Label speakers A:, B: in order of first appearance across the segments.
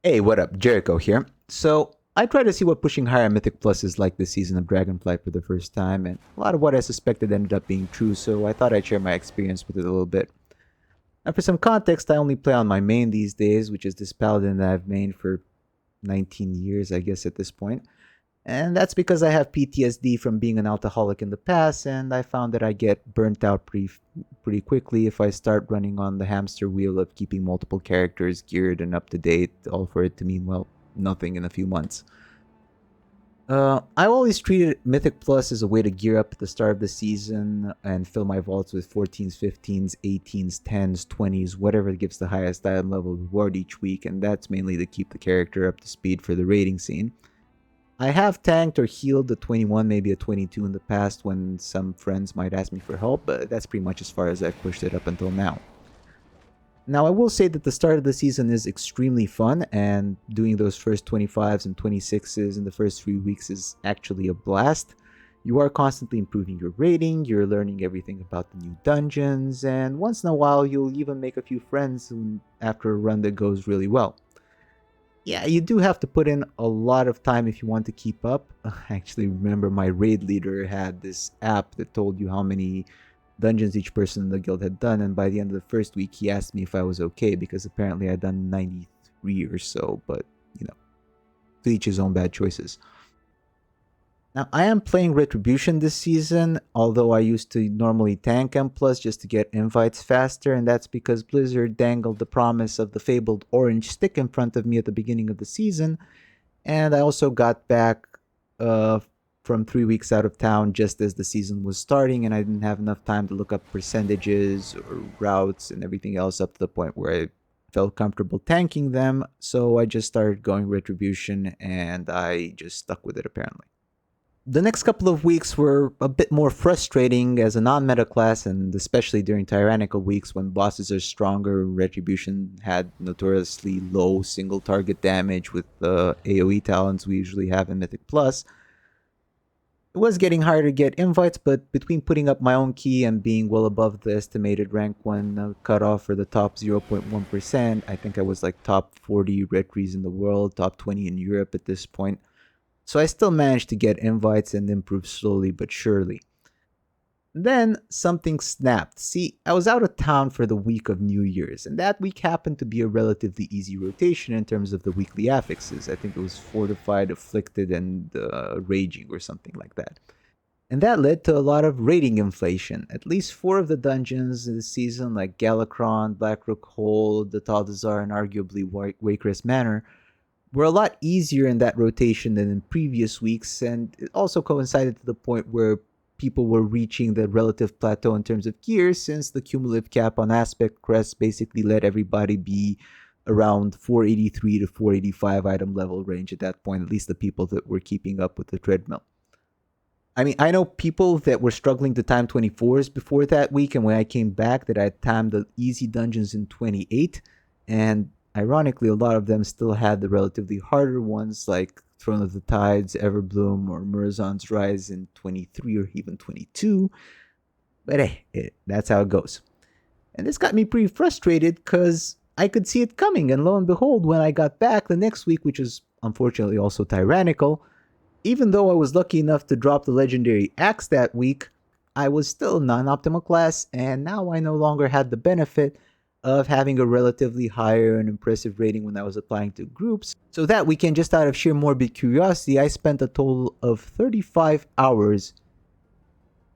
A: Hey, what up? Jericho here. So, I tried to see what pushing higher Mythic Plus is like this season of Dragonflight for the first time, and a lot of what I suspected ended up being true, so I thought I'd share my experience with it a little bit. Now, for some context, I only play on my main these days, which is this paladin that I've mained for 19 years, I guess, at this point. And that's because I have PTSD from being an alcoholic in the past, and I found that I get burnt out pretty quickly if I start running on the hamster wheel of keeping multiple characters geared and up to date, all for it to mean, well, nothing in a few months. I always treated Mythic Plus as a way to gear up at the start of the season and fill my vaults with 14s, 15s, 18s, 10s, 20s, whatever gives the highest item level reward each week, and that's mainly to keep the character up to speed for the raiding scene. I have tanked or healed a 21, maybe a 22 in the past when some friends might ask me for help, but that's pretty much as far as I've pushed it up until now. Now, I will say that the start of the season is extremely fun, and doing those first 25s and 26s in the first 3 weeks is actually a blast. You are constantly improving your rating, you're learning everything about the new dungeons, and once in a while you'll even make a few friends after a run that goes really well. Yeah, you do have to put in a lot of time if you want to keep up. I actually remember my raid leader had this app that told you how many dungeons each person in the guild had done, and by the end of the first week he asked me if I was okay because apparently I'd done 93 or so, but you know, to each his own bad choices. Now, I am playing Retribution this season, although I used to normally tank M plus just to get invites faster, and that's because Blizzard dangled the promise of the fabled orange stick in front of me at the beginning of the season, and I also got back uh, from 3 weeks out of town just as the season was starting, and I didn't have enough time to look up percentages or routes and everything else up to the point where I felt comfortable tanking them, so I just started going Retribution, and I just stuck with it apparently. The next couple of weeks were a bit more frustrating as a non-meta class, and especially during tyrannical weeks when bosses are stronger. Retribution had notoriously low single target damage with the AoE talents we usually have in Mythic Plus. It was getting harder to get invites, but between putting up my own key and being well above the estimated rank 1 cutoff for the top 0.1%, I think I was like top 40 retries in the world, top 20 in Europe at this point. So I still managed to get invites and improve slowly but surely. Then something snapped. See, I was out of town for the week of New Year's, and that week happened to be a relatively easy rotation in terms of the weekly affixes. I think it was Fortified, Afflicted, and Raging or something like that. And that led to a lot of rating inflation. At least 4 of the dungeons this season, like Galakron, Blackrook Hold, the Taldazar, and arguably Wakeress Manor, were a lot easier in that rotation than in previous weeks, and it also coincided to the point where people were reaching the relative plateau in terms of gear, since the cumulative cap on aspect crests basically let everybody be around 483 to 485 item level range at that point, at least the people that were keeping up with the treadmill. I mean, I know people that were struggling to time 24s before that week, and when I came back that I timed the easy dungeons in 28, and ironically, a lot of them still had the relatively harder ones like Throne of the Tides, Everbloom, or Murazon's Rise in 23 or even 22. But hey, that's how it goes. And this got me pretty frustrated because I could see it coming, and lo and behold, when I got back the next week, which was unfortunately also tyrannical, even though I was lucky enough to drop the legendary axe that week, I was still non-optimal class, and now I no longer had the benefit of having a relatively higher and impressive rating when I was applying to groups. So that weekend, just out of sheer morbid curiosity, I spent a total of 35 hours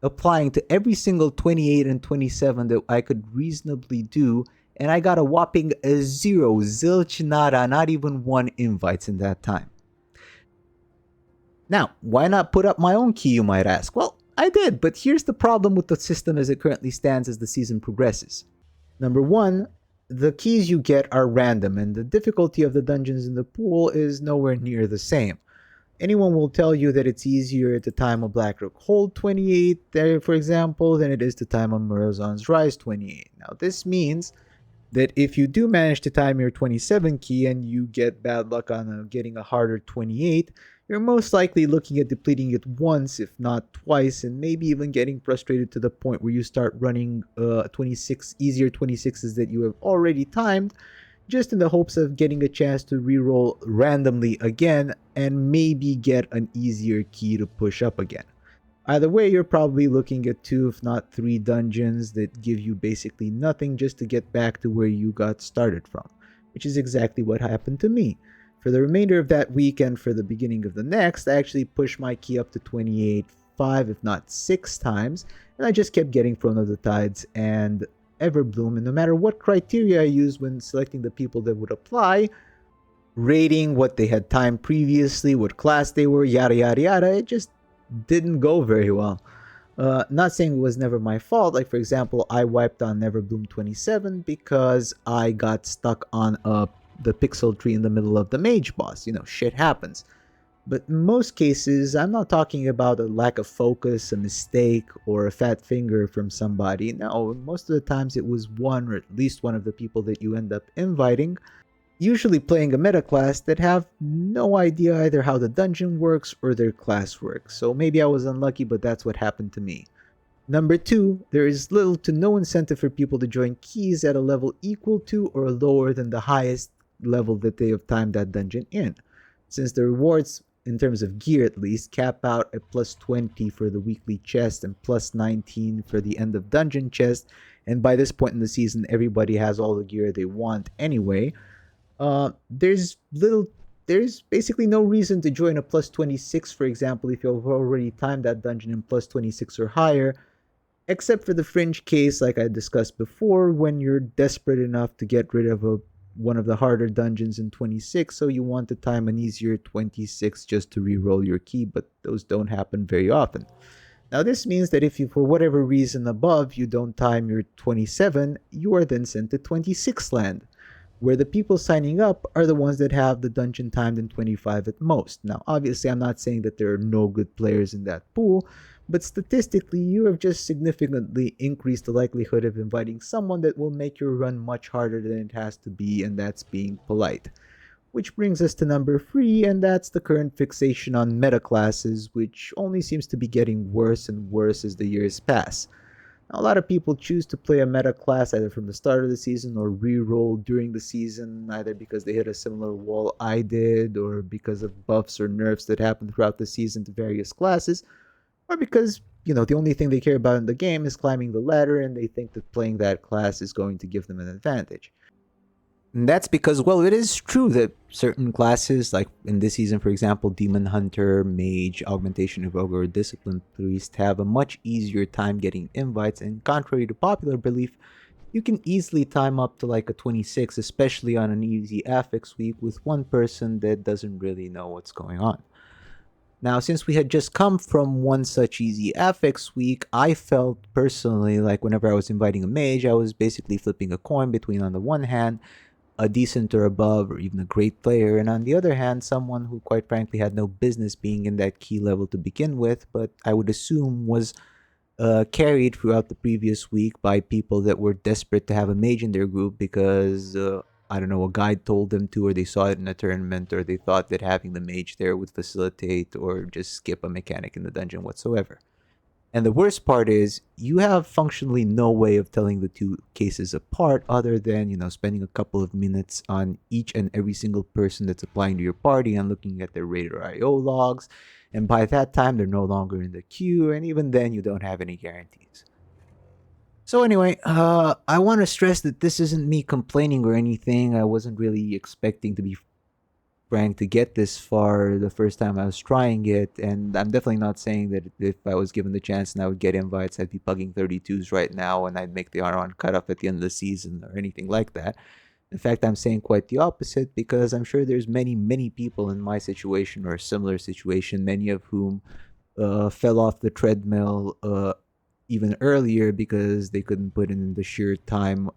A: applying to every single 28 and 27 that I could reasonably do, and I got a whopping 0, zilch, nada, not even 1 invites in that time. Now, why not put up my own key, you might ask? Well, I did, but here's the problem with the system as it currently stands as the season progresses. Number 1, the keys you get are random, and the difficulty of the dungeons in the pool is nowhere near the same. Anyone will tell you that it's easier to time a Blackrook Hold 28 there, for example, than it is to time a Murazon's Rise 28. Now, this means that if you do manage to time your 27 key and you get bad luck on getting a harder 28, you're most likely looking at depleting it once, if not twice, and maybe even getting frustrated to the point where you start running 26 easier 26s that you have already timed, just in the hopes of getting a chance to reroll randomly again and maybe get an easier key to push up again. Either way, you're probably looking at 2 if not 3 dungeons that give you basically nothing just to get back to where you got started from, which is exactly what happened to me. For the remainder of that week and for the beginning of the next, I actually pushed my key up to 28 5 if not 6 times, and I just kept getting Throne of the Tides and Everbloom, and no matter what criteria I used when selecting the people that would apply, rating what they had timed previously, what class they were, yada yada yada, it just didn't go very well. Not saying it was never my fault. Like, for example, I wiped on Neverbloom 27 because I got stuck on the pixel tree in the middle of the mage boss. You know, shit happens. But in most cases, I'm not talking about a lack of focus, a mistake, or a fat finger from somebody. No, most of the times it was one or at least one of the people that you end up inviting, usually playing a meta class that have no idea either how the dungeon works or their class works. So maybe I was unlucky, but that's what happened to me. Number 2, there is little to no incentive for people to join keys at a level equal to or lower than the highest level that they have timed that dungeon in, since the rewards, in terms of gear at least, cap out at plus 20 for the weekly chest and plus 19 for the end of dungeon chest, and by this point in the season everybody has all the gear they want anyway. There's basically no reason to join a plus 26, for example, if you've already timed that dungeon in plus 26 or higher, except for the fringe case like I discussed before, when you're desperate enough to get rid of one of the harder dungeons in 26, so you want to time an easier 26 just to re-roll your key, but those don't happen very often. Now this means that if you, for whatever reason above, you don't time your 27, you are then sent to 26 land, where the people signing up are the ones that have the dungeon timed in 25 at most. Now obviously I'm not saying that there are no good players in that pool, but statistically you have just significantly increased the likelihood of inviting someone that will make your run much harder than it has to be, and that's being polite. Which brings us to number 3, and that's the current fixation on meta classes, which only seems to be getting worse and worse as the years pass. Now, a lot of people choose to play a meta class either from the start of the season or re-roll during the season, either because they hit a similar wall I did, or because of buffs or nerfs that happen throughout the season to various classes, or because, you know, the only thing they care about in the game is climbing the ladder and they think that playing that class is going to give them an advantage. And that's because, well, it is true that certain classes, like in this season, for example, Demon Hunter, Mage, Augmentation of Ogre, or Discipline Priest, have a much easier time getting invites, and contrary to popular belief, you can easily time up to like a 26, especially on an easy affix week with one person that doesn't really know what's going on. Now, since we had just come from one such easy affix week, I felt personally like whenever I was inviting a mage, I was basically flipping a coin between, on the one hand, a decent or above or even a great player, and on the other hand, someone who quite frankly had no business being in that key level to begin with, but I would assume was carried throughout the previous week by people that were desperate to have a mage in their group because I don't know, a guide told them to, or they saw it in a tournament, or they thought that having the mage there would facilitate or just skip a mechanic in the dungeon whatsoever. And the worst part is, you have functionally no way of telling the two cases apart other than, you know, spending a couple of minutes on each and every single person that's applying to your party and looking at their Raider IO logs. And by that time, they're no longer in the queue, and even then, you don't have any guarantees. So anyway, I want to stress that this isn't me complaining or anything. I wasn't really expecting, to be frank, to get this far the first time I was trying it, and I'm definitely not saying that if I was given the chance and I would get invites, I'd be pugging 32s right now and I'd make the R1 cutoff at the end of the season or anything like that. In fact, I'm saying quite the opposite, because I'm sure there's many people in my situation or a similar situation, many of whom fell off the treadmill even earlier because they couldn't put in the sheer time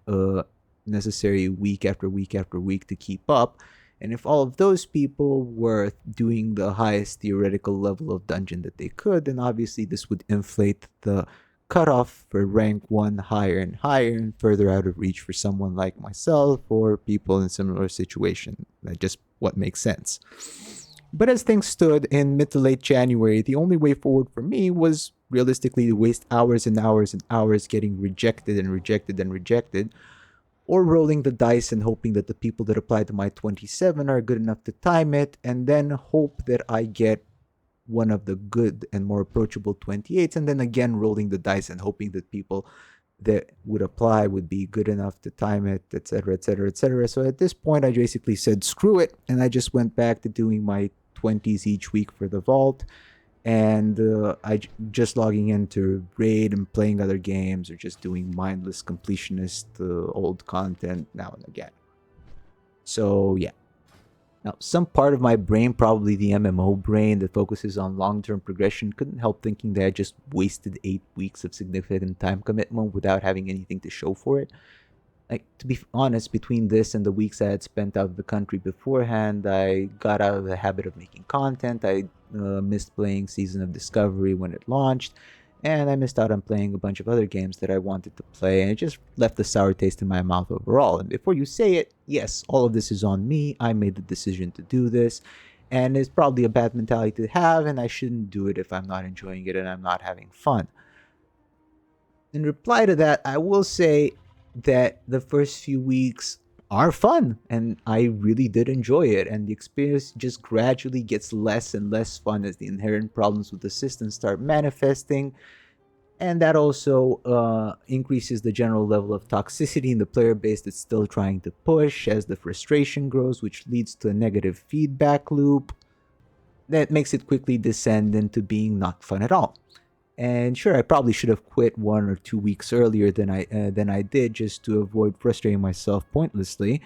A: necessary week after week after week to keep up. And if all of those people were doing the highest theoretical level of dungeon that they could, then obviously this would inflate the cutoff for rank 1 higher and higher, and further out of reach for someone like myself or people in similar situation. That's just what makes sense. But as things stood in mid to late January, the only way forward for me was realistically to waste hours and hours and hours getting rejected and rejected and rejected, or rolling the dice and hoping that the people that apply to my 27 are good enough to time it, and then hope that I get one of the good and more approachable 28s, and then again rolling the dice and hoping that people that would apply would be good enough to time it, etc., etc., etc. So at this point, I basically said screw it, and I just went back to doing my 20s each week for the vault, and just logging into raid and playing other games, or just doing mindless completionist old content now and again. So yeah. Now, some part of my brain, probably the MMO brain that focuses on long-term progression, couldn't help thinking that I just wasted 8 weeks of significant time commitment without having anything to show for it. Like, to be honest, between this and the weeks I had spent out of the country beforehand, I got out of the habit of making content. I missed playing Season of Discovery when it launched, and I missed out on playing a bunch of other games that I wanted to play, and it just left a sour taste in my mouth overall. And before you say it, yes, all of this is on me. I made the decision to do this, and it's probably a bad mentality to have, and I shouldn't do it if I'm not enjoying it and I'm not having fun. In reply to that, I will say that the first few weeks are fun, and I really did enjoy it, and the experience just gradually gets less and less fun as the inherent problems with the system start manifesting, and that also increases the general level of toxicity in the player base that's still trying to push as the frustration grows, which leads to a negative feedback loop that makes it quickly descend into being not fun at all. And sure, I probably should have quit 1 or 2 weeks earlier than I did, just to avoid frustrating myself pointlessly.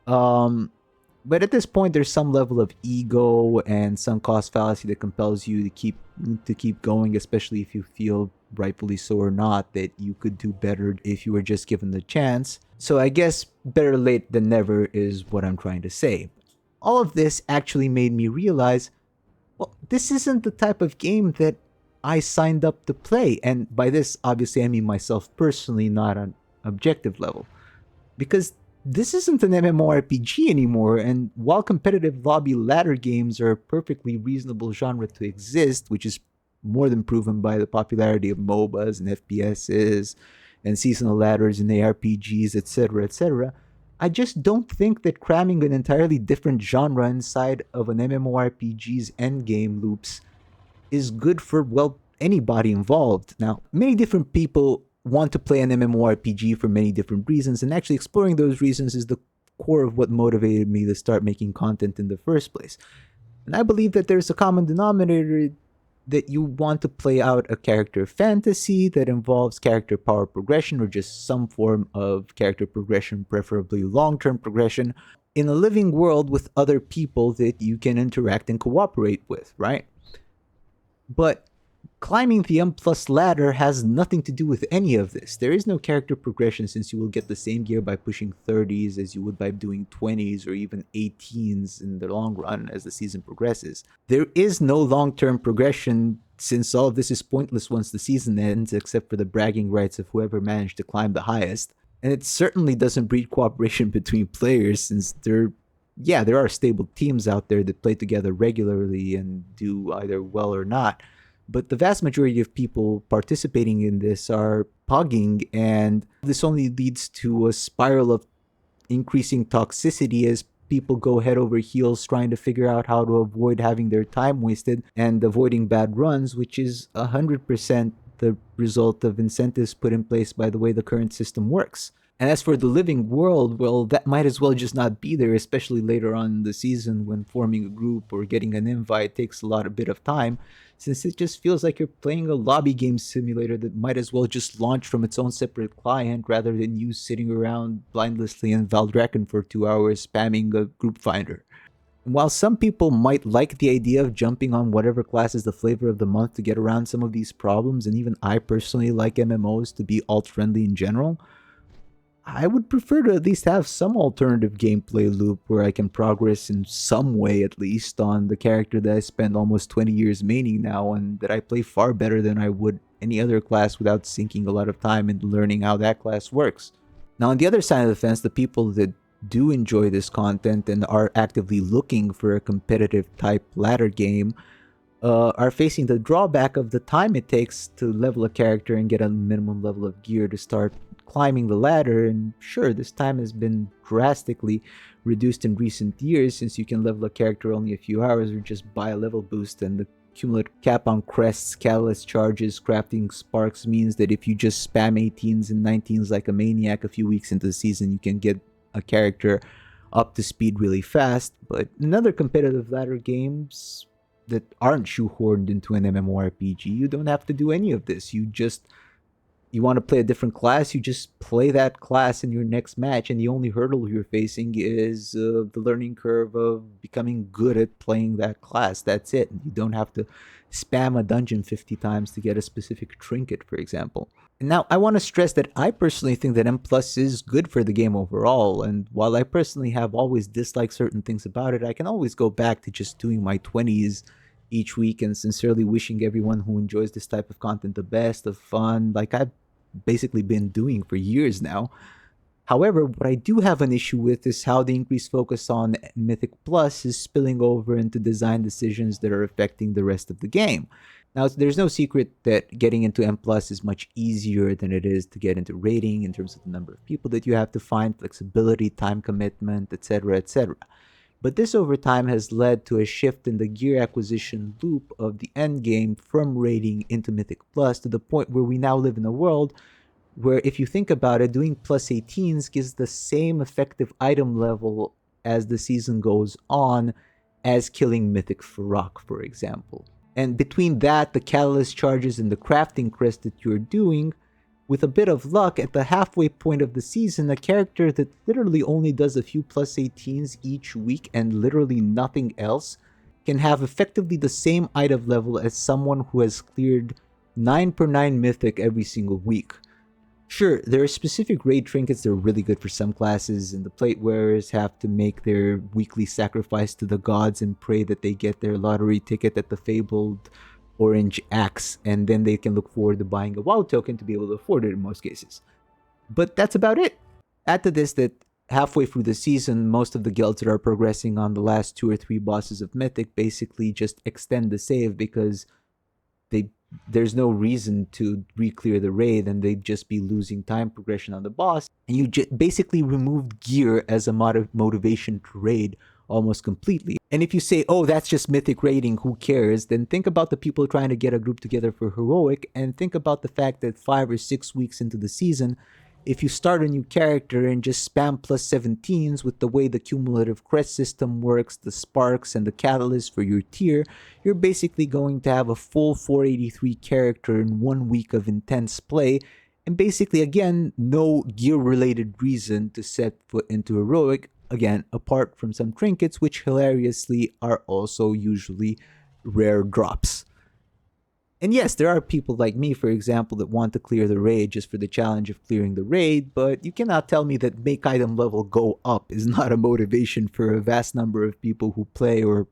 A: But at this point, there's some level of ego and some cost fallacy that compels you to keep going, especially if you feel, rightfully so or not, that you could do better if you were just given the chance. So I guess better late than never is what I'm trying to say. All of this actually made me realize, well, this isn't the type of game that I signed up to play. And by this, obviously, I mean myself personally, not on objective level. Because this isn't an MMORPG anymore, and while competitive lobby ladder games are a perfectly reasonable genre to exist, which is more than proven by the popularity of MOBAs and FPSs and seasonal ladders and ARPGs, etc., etc., I just don't think that cramming an entirely different genre inside of an MMORPG's endgame loops is good for, well, anybody involved. Now, many different people want to play an MMORPG for many different reasons, and actually exploring those reasons is the core of what motivated me to start making content in the first place. And I believe that there's a common denominator that you want to play out a character fantasy that involves character power progression, or just some form of character progression, preferably long-term progression, in a living world with other people that you can interact and cooperate with, right? But climbing the M+ ladder has nothing to do with any of this. There is no character progression, since you will get the same gear by pushing 30s as you would by doing 20s or even 18s in the long run as the season progresses. There is no long-term progression, since all of this is pointless once the season ends, except for the bragging rights of whoever managed to climb the highest. And it certainly doesn't breed cooperation between players, since there are stable teams out there that play together regularly and do either well or not. But the vast majority of people participating in this are pugging, and this only leads to a spiral of increasing toxicity as people go head over heels trying to figure out how to avoid having their time wasted and avoiding bad runs, which is 100% the result of incentives put in place by the way the current system works. And as for the living world, well, that might as well just not be there, especially later on in the season when forming a group or getting an invite takes a bit of time, since it just feels like you're playing a lobby game simulator that might as well just launch from its own separate client rather than you sitting around blindlessly in Valdraken for 2 hours spamming a group finder. And while some people might like the idea of jumping on whatever class is the flavor of the month to get around some of these problems, and even I personally like MMOs to be alt-friendly in general, I would prefer to at least have some alternative gameplay loop where I can progress in some way, at least, on the character that I spent almost 20 years maining now, and that I play far better than I would any other class without sinking a lot of time into learning how that class works. Now, on the other side of the fence, the people that do enjoy this content and are actively looking for a competitive type ladder game are facing the drawback of the time it takes to level a character and get a minimum level of gear to start climbing the ladder. And sure, this time has been drastically reduced in recent years, since you can level a character only a few hours or just buy a level boost, and the cumulative cap on crests, catalyst charges, crafting sparks means that if you just spam 18s and 19s like a maniac a few weeks into the season, you can get a character up to speed really fast. But in other competitive ladder games that aren't shoehorned into an MMORPG, you don't have to do any of this. You want to play a different class, you just play that class in your next match, and the only hurdle you're facing is the learning curve of becoming good at playing that class. That's it. You don't have to spam a dungeon 50 times to get a specific trinket, for example. And now, I want to stress that I personally think that M Plus is good for the game overall, and while I personally have always disliked certain things about it, I can always go back to just doing my 20s each week and sincerely wishing everyone who enjoys this type of content the best of fun, like I've basically been doing for years now. However, what I do have an issue with is how the increased focus on Mythic Plus is spilling over into design decisions that are affecting the rest of the game. Now, there's no secret that getting into M Plus is much easier than it is to get into rating in terms of the number of people that you have to find, flexibility, time commitment, etc., etc. But this over time has led to a shift in the gear acquisition loop of the endgame from rating into Mythic Plus, to the point where we now live in a world where, if you think about it, doing plus 18s gives the same effective item level as the season goes on as killing Mythic Farok, for example. And between that, the catalyst charges, and the crafting crest that you're doing, with a bit of luck, at the halfway point of the season, a character that literally only does a few plus 18s each week and literally nothing else can have effectively the same item level as someone who has cleared 9 per 9 Mythic every single week. Sure, there are specific raid trinkets that are really good for some classes, and the plate wearers have to make their weekly sacrifice to the gods and pray that they get their lottery ticket at the fabled orange axe, and then they can look forward to buying a WoW token to be able to afford it in most cases. But that's about it. Add to this that halfway through the season, most of the guilds that are progressing on the last 2 or 3 bosses of Mythic basically just extend the save because there's no reason to re-clear the raid, and they'd just be losing time progression on the boss, and you basically removed gear as a motivation to raid almost completely. And if you say, oh, that's just Mythic raiding, who cares, then think about the people trying to get a group together for Heroic, and think about the fact that 5 or 6 weeks into the season, if you start a new character and just spam plus 17s with the way the cumulative crest system works, the sparks and the catalyst for your tier, you're basically going to have a full 483 character in 1 week of intense play, and basically, again, no gear-related reason to set foot into Heroic, again, apart from some trinkets, which hilariously are also usually rare drops. And yes, there are people like me, for example, that want to clear the raid just for the challenge of clearing the raid, but you cannot tell me that make item level go up is not a motivation for a vast number of people who play, or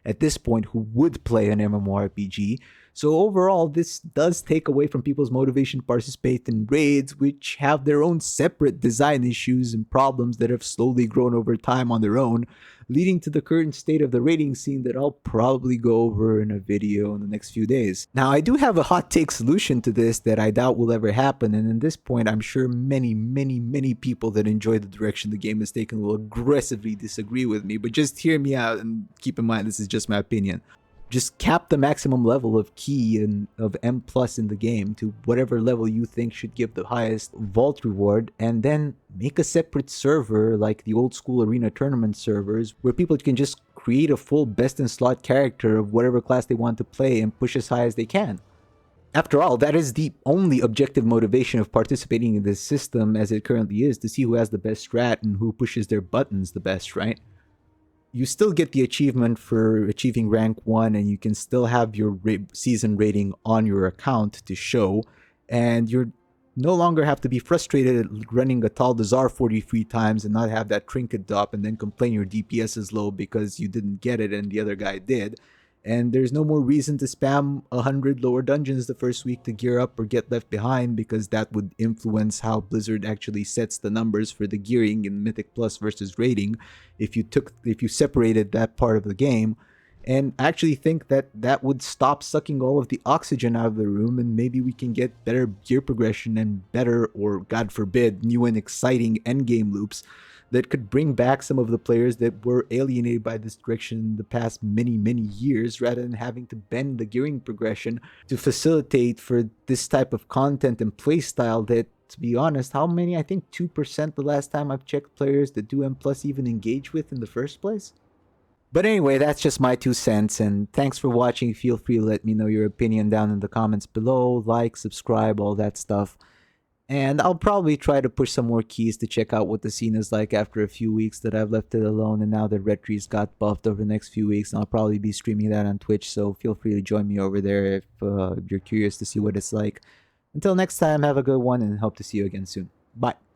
A: at this point, who would play an MMORPG. So overall, this does take away from people's motivation to participate in raids, which have their own separate design issues and problems that have slowly grown over time on their own, leading to the current state of the raiding scene that I'll probably go over in a video in the next few days. Now, I do have a hot take solution to this that I doubt will ever happen, and at this point, I'm sure many people that enjoy the direction the game has taken will aggressively disagree with me, but just hear me out and keep in mind this is just my opinion. Just cap the maximum level of key and of M plus in the game to whatever level you think should give the highest vault reward, and then make a separate server like the old school arena tournament servers where people can just create a full best in slot character of whatever class they want to play and push as high as they can. After all, that is the only objective motivation of participating in this system as it currently is, to see who has the best strat and who pushes their buttons the best, right? You still get the achievement for achieving rank 1, and you can still have your season rating on your account to show, and you're no longer have to be frustrated at running a Taldazar 43 times and not have that trinket drop and then complain your DPS is low because you didn't get it and the other guy did. And there's no more reason to spam 100 lower dungeons the first week to gear up or get left behind, because that would influence how Blizzard actually sets the numbers for the gearing in Mythic Plus versus rating if you separated that part of the game. And I actually think that that would stop sucking all of the oxygen out of the room, and maybe we can get better gear progression and better, or God forbid, new and exciting endgame loops that could bring back some of the players that were alienated by this direction in the past many years, rather than having to bend the gearing progression to facilitate for this type of content and playstyle that, to be honest, how many? I think 2% the last time I've checked players that do M plus even engage with in the first place. But anyway, that's just my 2 cents, and thanks for watching. Feel free to let me know your opinion down in the comments below. Like, subscribe, all that stuff. And I'll probably try to push some more keys to check out what the scene is like after a few weeks that I've left it alone, and now that Red Trees got buffed over the next few weeks, and I'll probably be streaming that on Twitch, so feel free to join me over there if you're curious to see what it's like. Until next time, have a good one, and hope to see you again soon. Bye.